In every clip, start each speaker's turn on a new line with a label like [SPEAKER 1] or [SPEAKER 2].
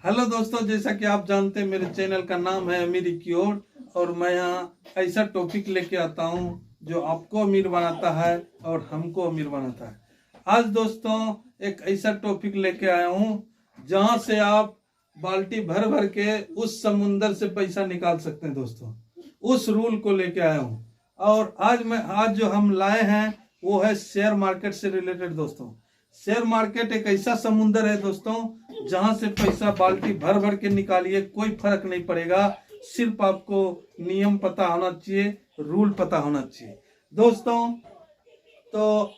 [SPEAKER 1] Hello दोस्तों, जैसा कि आप जानते हैं मेरे चैनल का नाम है अमीरी की ओर और मैं यहाँ ऐसा टॉपिक लेके आता हूँ जो आपको अमीर बनाता है और हमको अमीर बनाता है। आज दोस्तों एक ऐसा टॉपिक लेके आया हूँ जहाँ से आप बाल्टी भर भर के उस समुंदर से पैसा निकाल सकते हैं। दोस्तों उस रूल को लेके आया हूँ और आज जो हम लाए हैं वो है शेयर मार्केट से रिलेटेड। दोस्तों शेयर मार्केट एक ऐसा समुंदर है दोस्तों जहां से पैसा बाल्टी भर भर के निकालिए, कोई फर्क नहीं पड़ेगा। सिर्फ आपको नियम पता होना चाहिए, रूल पता होना चाहिए। दोस्तों तो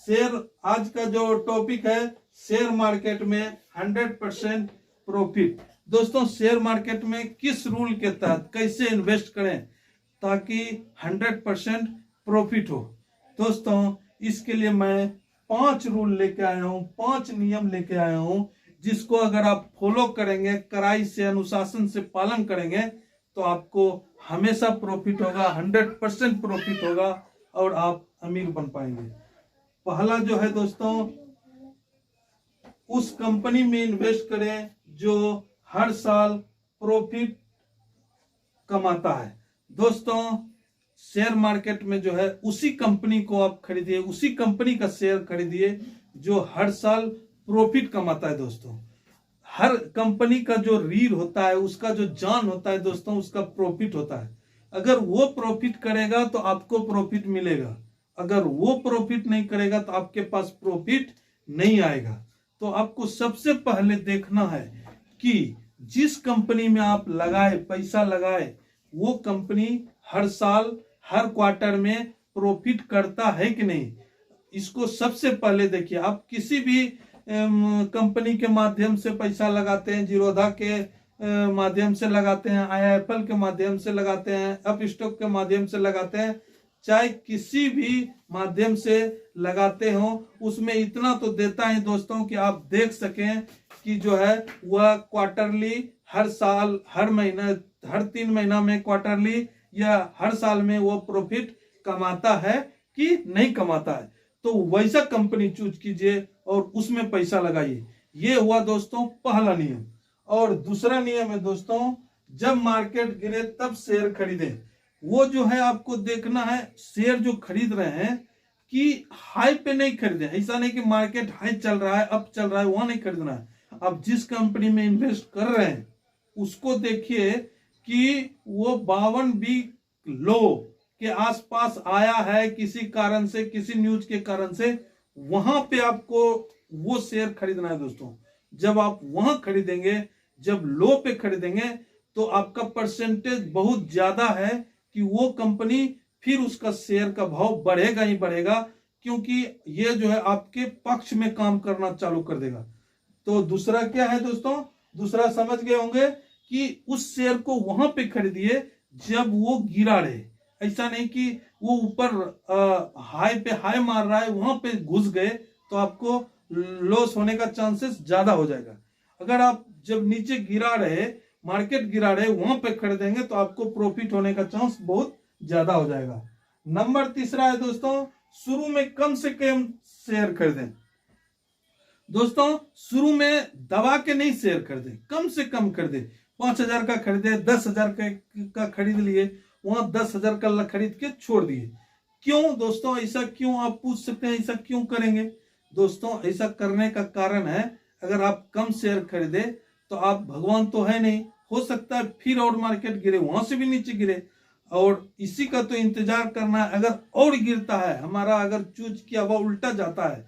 [SPEAKER 1] शेयर आज का जो टॉपिक है, शेयर मार्केट में 100% प्रॉफिट। दोस्तों शेयर मार्केट में किस रूल के तहत कैसे इन्वेस्ट करें ताकि 100% प्रॉफिट हो। दोस्तों इसके लिए मैं 5 रूल लेके आया हूं, 5 नियम लेके आया हूं जिसको अगर आप फॉलो करेंगे, कड़ाई से अनुशासन से पालन करेंगे तो आपको हमेशा प्रॉफिट होगा, 100% प्रॉफिट होगा और आप अमीर बन पाएंगे। पहला जो है दोस्तों, उस कंपनी में इन्वेस्ट करें जो हर साल प्रॉफिट कमाता है। दोस्तों शेयर मार्केट में जो है उसी कंपनी को आप खरीदिए, उसी कंपनी का शेयर खरीदिए जो हर साल प्रॉफिट कमाता है। दोस्तों हर कंपनी का जो रीढ़ होता है, उसका जो जान होता है दोस्तों, उसका प्रॉफिट होता है। अगर वो प्रॉफिट करेगा तो आपको प्रॉफिट मिलेगा, अगर वो प्रॉफिट नहीं करेगा तो आपके पास प्रॉफिट नहीं आएगा। तो आपको सबसे पहले देखना है कि जिस कंपनी में आप लगाए, पैसा लगाए, वो कंपनी हर साल हर क्वार्टर में प्रॉफिट करता है कि नहीं। इसको सबसे पहले देखिए। आप किसी भी कंपनी के माध्यम से पैसा लगाते हैं, जीरोधा के माध्यम से लगाते हैं, IIFL के माध्यम से लगाते हैं, अप स्टॉक के माध्यम से लगाते हैं, चाहे किसी भी माध्यम से लगाते हो, उसमें इतना तो देता है दोस्तों कि आप देख सकें कि जो है वह क्वार्टरली, हर साल, हर महीना, हर 3 महीना में क्वार्टरली या हर साल में वो प्रॉफिट कमाता है कि नहीं कमाता है। तो वैसा कंपनी चूज कीजिए और उसमें पैसा लगाइए। ये हुआ दोस्तों पहला नियम। और दूसरा नियम है दोस्तों, जब मार्केट गिरे तब शेयर खरीदें। वो जो है आपको देखना है, शेयर जो खरीद रहे हैं कि हाई पे नहीं खरीदें। ऐसा नहीं कि मार्केट हाई चल रहा है, अप चल रहा है, वहां नहीं खरीदना है। अब जिस कंपनी में इन्वेस्ट कर रहे हैं उसको देखिए कि वो 52 लो के आसपास आया है किसी कारण से, किसी न्यूज के कारण से, वहां पे आपको वो शेयर खरीदना है। दोस्तों जब आप वहां खरीदेंगे, जब लो पे खरीदेंगे, तो आपका परसेंटेज बहुत ज्यादा है कि वो कंपनी फिर उसका शेयर का भाव बढ़ेगा ही बढ़ेगा, क्योंकि ये जो है आपके पक्ष में काम करना चालू कर देगा। तो दूसरा क्या है दोस्तों, दूसरा समझ गए होंगे कि उस शेयर को वहां पे खरीदिए जब वो गिरा रहे। ऐसा नहीं कि वो ऊपर हाई पे हाई मार रहा है, वहां पे घुस गए तो आपको लॉस होने का चांसेस ज्यादा हो जाएगा। अगर आप जब नीचे गिरा रहे, मार्केट गिरा रहे, वहां पे खरीदेंगे तो आपको प्रॉफिट होने का चांस बहुत ज्यादा हो जाएगा। नंबर तीसरा है दोस्तों, शुरू में कम से कम शेयर खरीदें। दोस्तों शुरू में दबा के नहीं शेयर खरीदें, कम से कम खरीदें। 5,000 का खरीदे, 10,000 का खरीद लिए, वहां 10,000 का खरीद के छोड़ दिए। क्यों दोस्तों ऐसा क्यों, आप पूछ सकते हैं ऐसा क्यों करेंगे। दोस्तों ऐसा करने का कारण है, अगर आप कम शेयर खरीदे तो आप भगवान तो है नहीं, हो सकता है फिर और मार्केट गिरे, वहां से भी नीचे गिरे, और इसी का तो इंतजार करना है। अगर और गिरता है, हमारा अगर चूज किया हुआ उल्टा जाता है,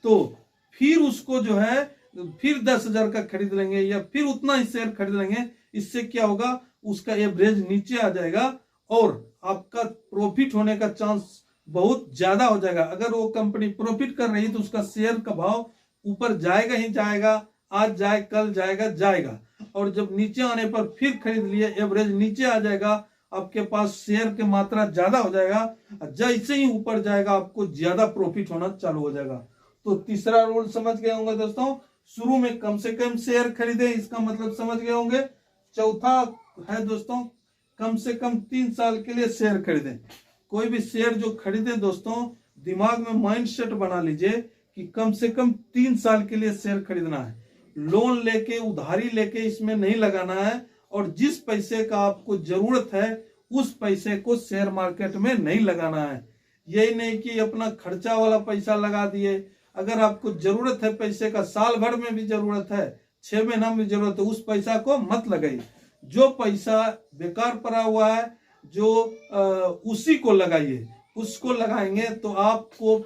[SPEAKER 1] तो फिर उसको जो है फिर 10,000 का खरीद लेंगे या फिर उतना ही शेयर खरीद लेंगे। इससे क्या होगा, उसका एवरेज नीचे आ जाएगा और आपका प्रॉफिट होने का चांस बहुत ज्यादा हो जाएगा। अगर वो कंपनी प्रॉफिट कर रही है तो उसका शेयर का भाव ऊपर जाएगा ही जाएगा, आज जाए कल जाएगा जाएगा, और जब नीचे आने पर फिर खरीद लिए, एवरेज नीचे आ जाएगा, आपके पास शेयर की मात्रा ज्यादा हो जाएगा। जैसे ही ऊपर जाएगा आपको ज्यादा प्रॉफिट होना चालू हो जाएगा। तो तीसरा रूल समझ गए होंगे दोस्तों, शुरू में कम से कम शेयर खरीदे, इसका मतलब समझ गए होंगे। चौथा है दोस्तों, कम से कम 3 साल के लिए शेयर खरीदें। कोई भी शेयर जो खरीदे दोस्तों, दिमाग में माइंड सेट बना लीजिए कि कम से कम 3 साल के लिए शेयर खरीदना है। लोन लेके उधारी लेके इसमें नहीं लगाना है, और जिस पैसे का आपको जरूरत है उस पैसे को शेयर मार्केट में नहीं लगाना है। यही नहीं कि अपना खर्चा वाला पैसा लगा दिए। अगर आपको जरूरत है पैसे का, साल भर में भी जरूरत है, 6 महीना में जरूरत है, उस पैसा को मत लगाइए। जो पैसा बेकार पड़ा हुआ है जो उसी को लगाइए। उसको लगाएंगे तो आपको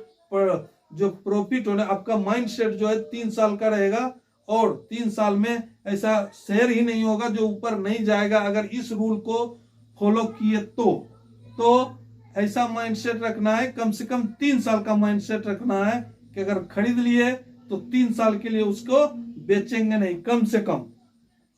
[SPEAKER 1] जो प्रॉफिट होना, आपका माइंड सेट जो है 3 साल का रहेगा, और 3 साल में ऐसा शेयर ही नहीं होगा जो ऊपर नहीं जाएगा। अगर इस रूल को फॉलो किए तो ऐसा माइंडसेट रखना है, कम से कम 3 साल का माइंडसेट रखना है कि अगर खरीद लिए तो 3 साल के लिए उसको बेचेंगे नहीं, कम से कम।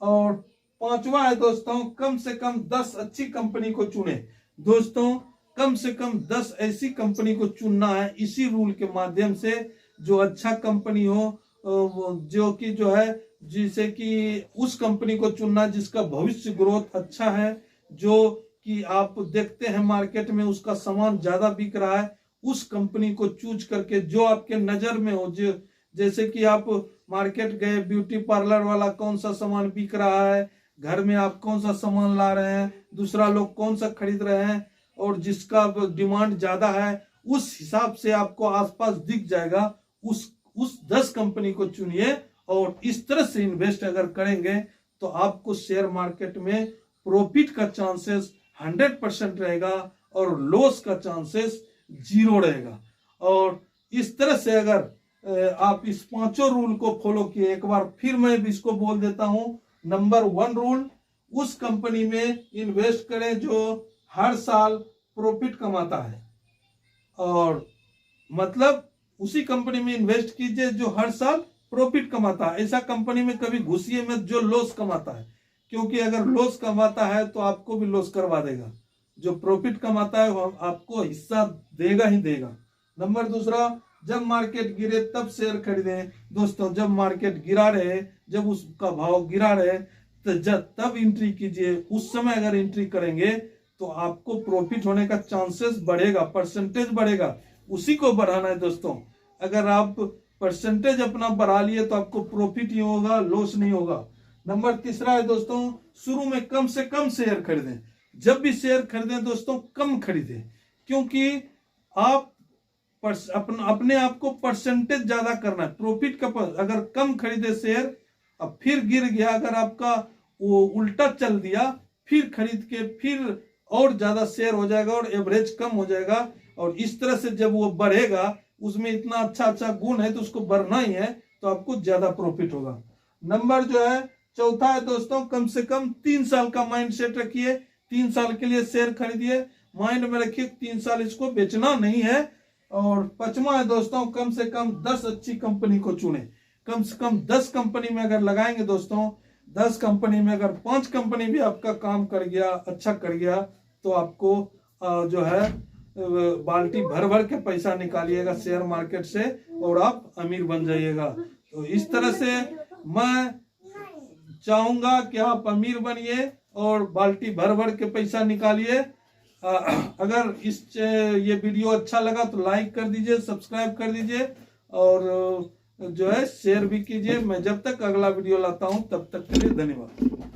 [SPEAKER 1] और 5वां है दोस्तों, कम से कम 10 अच्छी कंपनी को चुने। दोस्तों कम से कम 10 ऐसी कंपनी को चुनना है इसी रूल के माध्यम से, जो अच्छा कंपनी हो, जो कि जो है जिसे कि उस कंपनी को चुनना जिसका भविष्य ग्रोथ अच्छा है, जो कि आप देखते हैं मार्केट में उसका सामान ज्यादा बिक रहा है, उस कंपनी को चूज करके जो आपके नजर में हो। जो जैसे कि आप मार्केट गए, ब्यूटी पार्लर वाला कौन सा सामान बिक रहा है, घर में आप कौन सा सामान ला रहे हैं, दूसरा लोग कौन सा खरीद रहे हैं, और जिसका डिमांड ज्यादा है उस हिसाब से आपको आसपास दिख जाएगा। उस 10 कंपनी को चुनिए, और इस तरह से इन्वेस्ट अगर करेंगे तो आपको शेयर मार्केट में प्रॉफिट का चांसेस 100% रहेगा, और लॉस का चांसेस 0 रहेगा। और इस तरह से अगर आप इस 5 रूल को फॉलो किए, एक बार फिर मैं भी इसको बोल देता हूं। नंबर 1 रूल, उस कंपनी में इन्वेस्ट करें जो हर साल प्रॉफिट कमाता है, और मतलब उसी कंपनी में इन्वेस्ट कीजिए जो हर साल प्रॉफिट कमाता है। ऐसा कंपनी में कभी घुसिए मत जो लॉस कमाता है, क्योंकि अगर लॉस कमाता है तो आपको भी लॉस करवा देगा। जो प्रॉफिट कमाता है वो आपको हिस्सा देगा ही देगा। नंबर 2, जब मार्केट गिरे तब शेयर खरीदें। दोस्तों जब मार्केट गिरा रहे, जब उसका भाव गिरा रहे तो तब एंट्री कीजिए। उस समय अगर एंट्री करेंगे तो आपको प्रॉफिट होने का चांसेस बढ़ेगा, परसेंटेज बढ़ेगा, उसी को बढ़ाना है दोस्तों। अगर आप परसेंटेज अपना बढ़ा लिए तो आपको प्रॉफिट ही होगा, लॉस नहीं होगा। नंबर 3 है दोस्तों, शुरू में कम से कम शेयर खरीदें। जब भी शेयर खरीदें दोस्तों कम खरीदें, क्योंकि आप अपने आप को परसेंटेज ज्यादा करना है, प्रॉफिट का अगर कम खरीदे शेयर, अब फिर गिर गया, अगर आपका वो उल्टा चल दिया, फिर खरीद के फिर और ज्यादा शेयर हो जाएगा और एवरेज कम हो जाएगा। और इस तरह से जब वो बढ़ेगा, उसमें इतना अच्छा गुण है तो उसको बढ़ना ही है, तो आपको ज्यादा प्रॉफिट होगा। नंबर जो है 4 है दोस्तों, कम से कम 3 साल का माइंड सेट रखिए। 3 साल के लिए शेयर खरीदिए, माइंड में रखिए 3 साल इसको बेचना नहीं है। और 5वां है दोस्तों, कम से कम 10 अच्छी कंपनी को चुने। कम से कम 10 कंपनी में अगर लगाएंगे दोस्तों, 10 कंपनी में अगर 5 कंपनी भी आपका काम कर गया, अच्छा कर गया, तो आपको जो है बाल्टी भर भर के पैसा निकालिएगा शेयर मार्केट से, और आप अमीर बन जाइएगा। तो इस तरह से मैं चाहूंगा कि आप अमीर बनिए और बाल्टी भर भर के पैसा निकालिए। अगर ये वीडियो अच्छा लगा तो लाइक कर दीजिए, सब्सक्राइब कर दीजिए, और जो है शेयर भी कीजिए। मैं जब तक अगला वीडियो लाता हूं तब तक के लिए धन्यवाद।